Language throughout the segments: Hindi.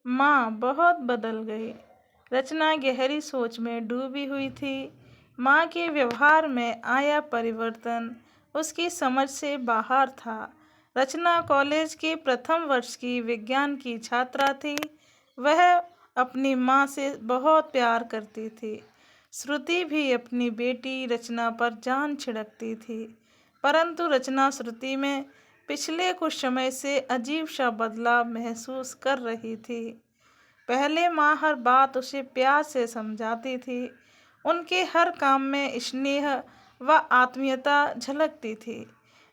माँ बहुत बदल गई। रचना गहरी सोच में डूबी हुई थी। माँ के व्यवहार में आया परिवर्तन उसकी समझ से बाहर था। रचना कॉलेज के प्रथम वर्ष की विज्ञान की छात्रा थी। वह अपनी माँ से बहुत प्यार करती थी। श्रुति भी अपनी बेटी रचना पर जान छिड़कती थी। परंतु रचना श्रुति में पिछले कुछ समय से अजीब सा बदलाव महसूस कर रही थी। पहले माँ हर बात उसे प्यार से समझाती थी। उनके हर काम में स्नेह व आत्मीयता झलकती थी।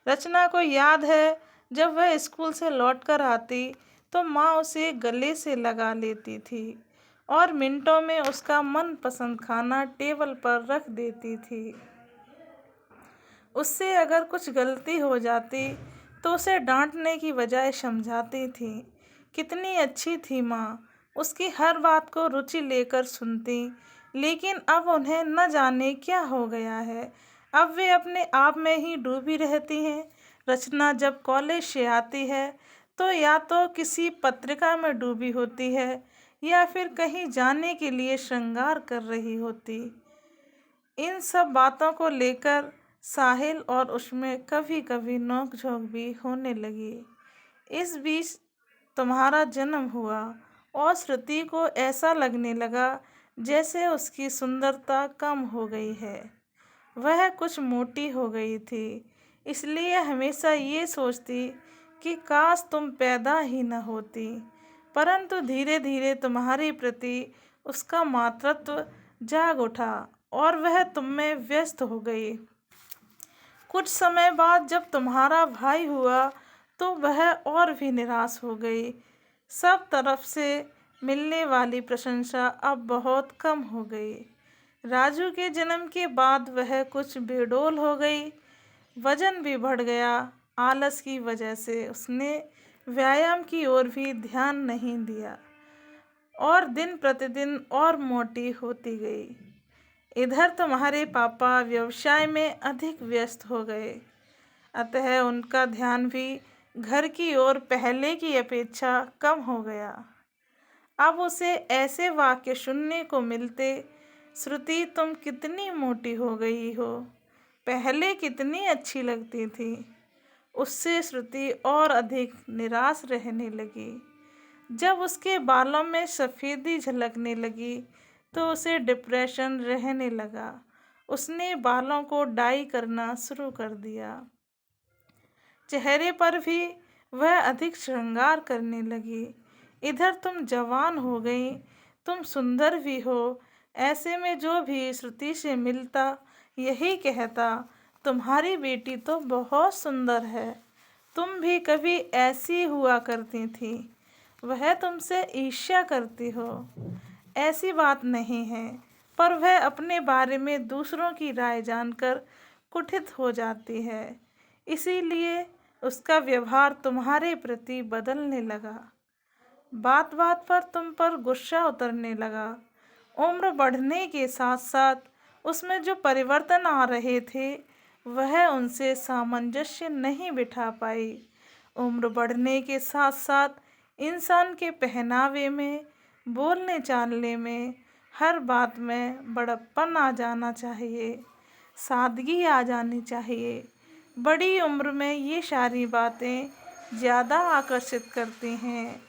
रचना को याद है, जब वह स्कूल से लौटकर आती तो माँ उसे गले से लगा लेती थी और मिनटों में उसका मनपसंद खाना टेबल पर रख देती थी। उससे अगर कुछ गलती हो जाती तो उसे डांटने की बजाय समझाती थी। कितनी अच्छी थी माँ, उसकी हर बात को रुचि लेकर सुनती। लेकिन अब उन्हें न जाने क्या हो गया है। अब वे अपने आप में ही डूबी रहती हैं। रचना जब कॉलेज से आती है तो या तो किसी पत्रिका में डूबी होती है या फिर कहीं जाने के लिए श्रृंगार कर रही होती। इन सब बातों को लेकर साहिल और उसमें कभी कभी नोक-झोंक भी होने लगी। इस बीच तुम्हारा जन्म हुआ और श्रुति को ऐसा लगने लगा जैसे उसकी सुंदरता कम हो गई है। वह कुछ मोटी हो गई थी, इसलिए हमेशा ये सोचती कि काश तुम पैदा ही न होती। परंतु धीरे धीरे तुम्हारी प्रति उसका मातृत्व जाग उठा और वह तुम में व्यस्त हो गई। कुछ समय बाद जब तुम्हारा भाई हुआ तो वह और भी निराश हो गई। सब तरफ से मिलने वाली प्रशंसा अब बहुत कम हो गई। राजू के जन्म के बाद वह कुछ बेडौल हो गई। वजन भी बढ़ गया। आलस की वजह से उसने व्यायाम की ओर भी ध्यान नहीं दिया और दिन प्रतिदिन और मोटी होती गई। इधर तुम्हारे पापा व्यवसाय में अधिक व्यस्त हो गए, अतः उनका ध्यान भी घर की ओर पहले की अपेक्षा कम हो गया। अब उसे ऐसे वाक्य सुनने को मिलते, श्रुति तुम कितनी मोटी हो गई हो, पहले कितनी अच्छी लगती थी। उससे श्रुति और अधिक निराश रहने लगी। जब उसके बालों में सफ़ेदी झलकने लगी तो उसे डिप्रेशन रहने लगा। उसने बालों को डाई करना शुरू कर दिया। चेहरे पर भी वह अधिक श्रृंगार करने लगी। इधर तुम जवान हो गई, तुम सुंदर भी हो। ऐसे में जो भी श्रुति से मिलता यही कहता, तुम्हारी बेटी तो बहुत सुंदर है, तुम भी कभी ऐसी हुआ करती थी। वह तुमसे ईर्ष्या करती हो। ऐसी बात नहीं है, पर वह अपने बारे में दूसरों की राय जानकर कुपित हो जाती है। इसीलिए उसका व्यवहार तुम्हारे प्रति बदलने लगा। बात बात पर तुम पर गुस्सा उतरने लगा। उम्र बढ़ने के साथ साथ उसमें जो परिवर्तन आ रहे थे वह उनसे सामंजस्य नहीं बिठा पाई। उम्र बढ़ने के साथ साथ इंसान के पहनावे में, बोलने चालने में, हर बात में बड़प्पन आ जाना चाहिए, सादगी आ जानी चाहिए। बड़ी उम्र में ये सारी बातें ज़्यादा आकर्षित करती हैं।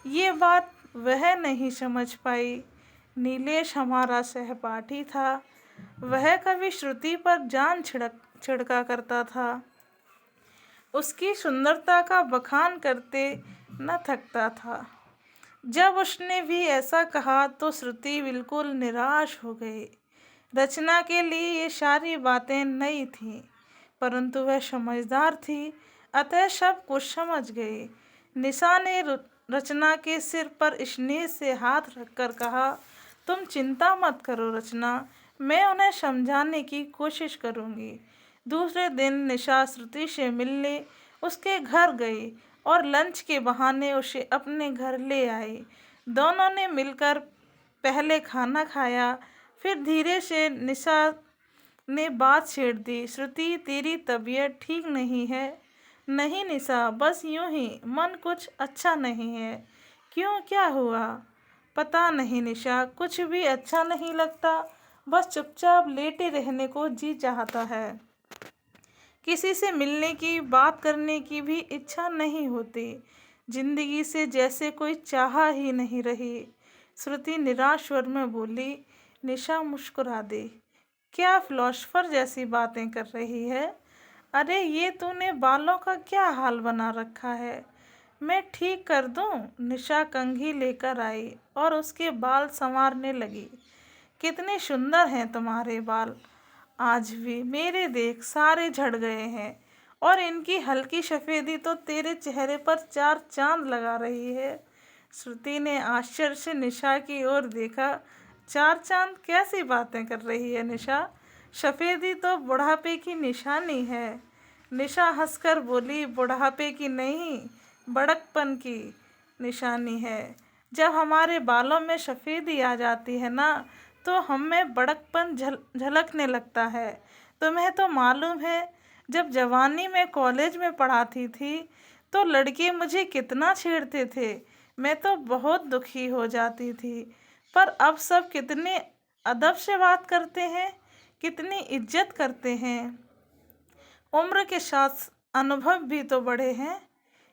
ये बात वह नहीं समझ पाई। नीलेश हमारा सहपाठी था। वह कभी श्रुति पर जान छिड़का करता था। उसकी सुंदरता का बखान करते न थकता था। जब उसने भी ऐसा कहा तो श्रुति बिल्कुल निराश हो गई। रचना के लिए ये सारी बातें नई थीं, परंतु वह समझदार थी, अतः सब कुछ समझ गई। निशा ने रचना के सिर पर स्नेह से हाथ रखकर कहा, तुम चिंता मत करो रचना, मैं उन्हें समझाने की कोशिश करूँगी। दूसरे दिन निशा श्रुति से मिलने उसके घर गई और लंच के बहाने उसे अपने घर ले आई। दोनों ने मिलकर पहले खाना खाया, फिर धीरे से निशा ने बात छेड़ दी, श्रुति तेरी तबीयत ठीक नहीं है। नहीं निशा, बस यूं ही मन कुछ अच्छा नहीं है। क्यों, क्या हुआ? पता नहीं निशा, कुछ भी अच्छा नहीं लगता। बस चुपचाप लेटे रहने को जी चाहता है। किसी से मिलने की, बात करने की भी इच्छा नहीं होती। जिंदगी से जैसे कोई चाह ही नहीं रही। श्रुति निराश स्वर में बोली। निशा मुस्कुरा दी। क्या फिलोसफर जैसी बातें कर रही है? अरे ये तूने बालों का क्या हाल बना रखा है? मैं ठीक कर दूं? निशा कंघी लेकर आई और उसके बाल संवारने लगी। कितने सुंदर हैं तुम्हारे बाल। आज भी मेरे देख सारे झड़ गए हैं, और इनकी हल्की सफेदी तो तेरे चेहरे पर चार चांद लगा रही है। श्रुति ने आश्चर्य से निशा की ओर देखा। चार चांद? कैसी बातें कर रही है निशा? सफेदी तो बुढ़ापे की निशानी है। निशा हंसकर बोली। बुढ़ापे की नहीं, बड़कपन की निशानी है। जब हमारे बालों में सफेदी आ जाती है ना, तो हमें बड़कपन झलकने लगता है। तुम्हें तो मालूम है, जब जवानी में कॉलेज में पढ़ाती थी तो लड़के मुझे कितना छेड़ते थे। मैं तो बहुत दुखी हो जाती थी। पर अब सब कितने अदब से बात करते हैं, कितनी इज्जत करते हैं। उम्र के साथ अनुभव भी तो बढ़े हैं,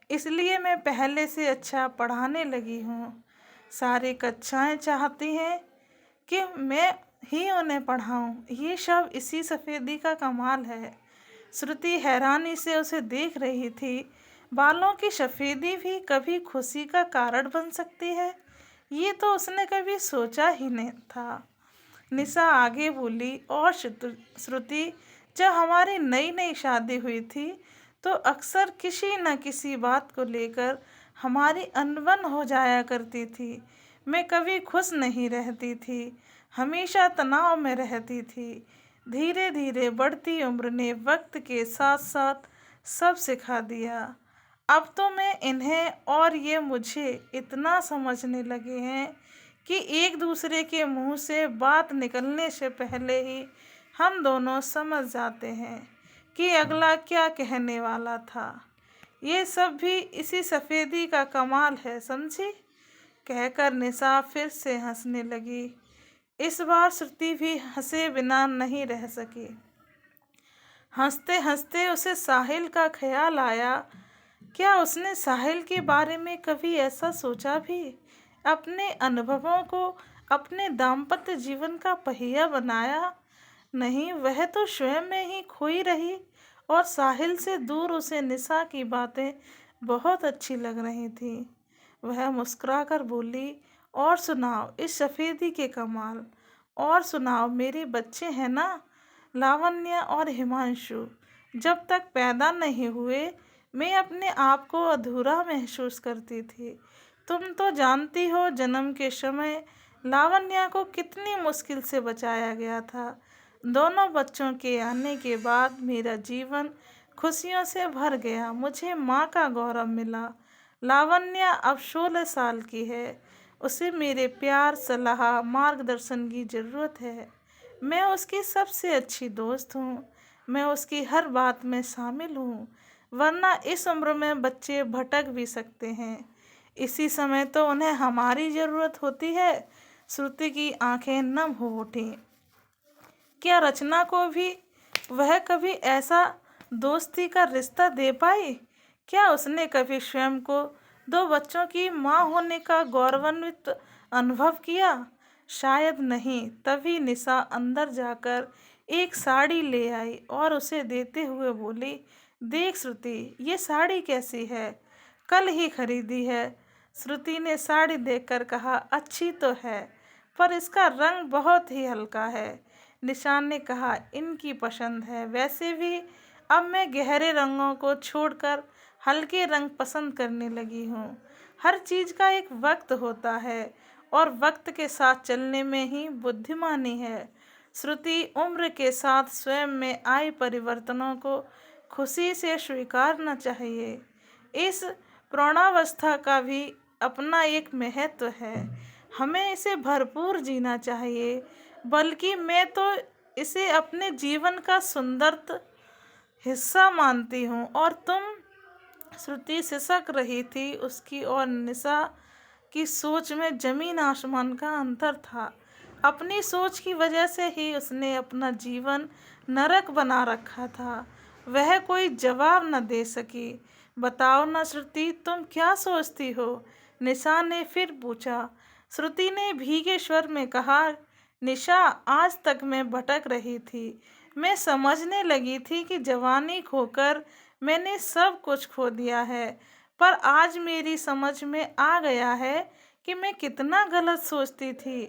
इसलिए मैं पहले से अच्छा पढ़ाने लगी हूँ। सारी कक्षाएं चाहती हैं कि मैं ही उन्हें पढ़ाऊँ। ये सब इसी सफ़ेदी का कमाल है। श्रुति हैरानी से उसे देख रही थी। बालों की सफ़ेदी भी कभी खुशी का कारण बन सकती है, ये तो उसने कभी सोचा ही नहीं था। निशा आगे बोली। और श्रुति, जब हमारी नई नई शादी हुई थी तो अक्सर किसी न किसी बात को लेकर हमारी अनबन हो जाया करती थी। मैं कभी खुश नहीं रहती थी, हमेशा तनाव में रहती थी। धीरे धीरे बढ़ती उम्र ने वक्त के साथ साथ सब सिखा दिया। अब तो मैं इन्हें और ये मुझे इतना समझने लगे हैं कि एक दूसरे के मुंह से बात निकलने से पहले ही हम दोनों समझ जाते हैं कि अगला क्या कहने वाला था। ये सब भी इसी सफ़ेदी का कमाल है, समझी? कहकर निशा फिर से हंसने लगी। इस बार श्रुति भी हंसे बिना नहीं रह सकी। हंसते हंसते उसे साहिल का ख्याल आया। क्या उसने साहिल के बारे में कभी ऐसा सोचा भी? अपने अनुभवों को अपने दाम्पत्य जीवन का पहिया बनाया? नहीं, वह तो स्वयं में ही खोई रही। और साहिल से दूर उसे निशा की बातें बहुत अच्छी लग रही थी। वह मुस्कुराकर बोली। और सुनाओ इस सफ़ेदी के कमाल। और सुनाओ, मेरे बच्चे हैं ना, लावण्य और हिमांशु। जब तक पैदा नहीं हुए मैं अपने आप को अधूरा महसूस करती थी। तुम तो जानती हो, जन्म के समय लावण्य को कितनी मुश्किल से बचाया गया था। दोनों बच्चों के आने के बाद मेरा जीवन खुशियों से भर गया। मुझे माँ का गौरव मिला। लावण्य अब 16 साल की है। उसे मेरे प्यार, सलाह, मार्गदर्शन की ज़रूरत है। मैं उसकी सबसे अच्छी दोस्त हूँ। मैं उसकी हर बात में शामिल हूँ, वरना इस उम्र में बच्चे भटक भी सकते हैं। इसी समय तो उन्हें हमारी ज़रूरत होती है। श्रुति की आंखें नम हो उठी। क्या रचना को भी वह कभी ऐसा दोस्ती का रिश्ता दे पाई? क्या उसने कभी स्वयं को 2 बच्चों की माँ होने का गौरवान्वित अनुभव किया? शायद नहीं। तभी निशा अंदर जाकर एक साड़ी ले आई और उसे देते हुए बोली। देख श्रुति, ये साड़ी कैसी है? कल ही खरीदी है। श्रुति ने साड़ी देखकर कहा। अच्छी तो है, पर इसका रंग बहुत ही हल्का है। निशा ने कहा। इनकी पसंद है। वैसे भी अब मैं गहरे रंगों को छोड़कर हल्के रंग पसंद करने लगी हूँ। हर चीज़ का एक वक्त होता है, और वक्त के साथ चलने में ही बुद्धिमानी है। श्रुति, उम्र के साथ स्वयं में आए परिवर्तनों को खुशी से स्वीकारना चाहिए। इस प्रौढ़ावस्था का भी अपना एक महत्व है। हमें इसे भरपूर जीना चाहिए। बल्कि मैं तो इसे अपने जीवन का सुंदर हिस्सा मानती हूँ। और तुम? श्रुति सिसक रही थी उसकी, और निशा कि सोच में ज़मीन आसमान का अंतर था। अपनी सोच की वजह से ही उसने अपना जीवन नरक बना रखा था। वह कोई जवाब न दे सकी। बताओ न श्रुति, तुम क्या सोचती हो? निशा ने फिर पूछा। श्रुति ने भीगे स्वर में कहा, निशा, आज तक मैं भटक रही थी। मैं समझने लगी थी कि जवानी खोकर मैंने सब कुछ खो दिया है, पर आज मेरी समझ में आ गया है कि मैं कितना गलत सोचती थी।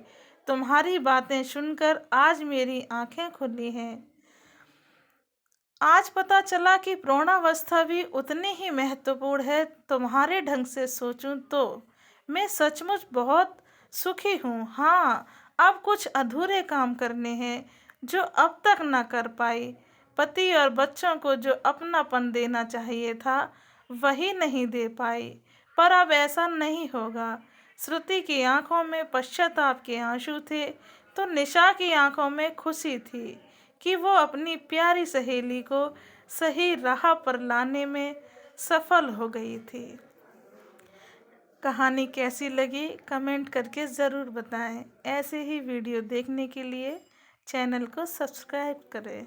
तुम्हारी बातें सुनकर आज मेरी आंखें खुली हैं। आज पता चला कि प्रौढ़ावस्था भी उतनी ही महत्वपूर्ण है। तुम्हारे ढंग से सोचूं तो मैं सचमुच बहुत सुखी हूँ। हाँ, अब कुछ अधूरे काम करने हैं जो अब तक न कर पाई। पति और बच्चों को जो अपनापन देना चाहिए था वही नहीं दे पाई, पर अब ऐसा नहीं होगा। श्रुति की आंखों में पश्चाताप के आंसू थे, तो निशा की आंखों में खुशी थी कि वो अपनी प्यारी सहेली को सही राह पर लाने में सफल हो गई थी। कहानी कैसी लगी कमेंट करके ज़रूर बताएं। ऐसे ही वीडियो देखने के लिए चैनल को सब्सक्राइब करें।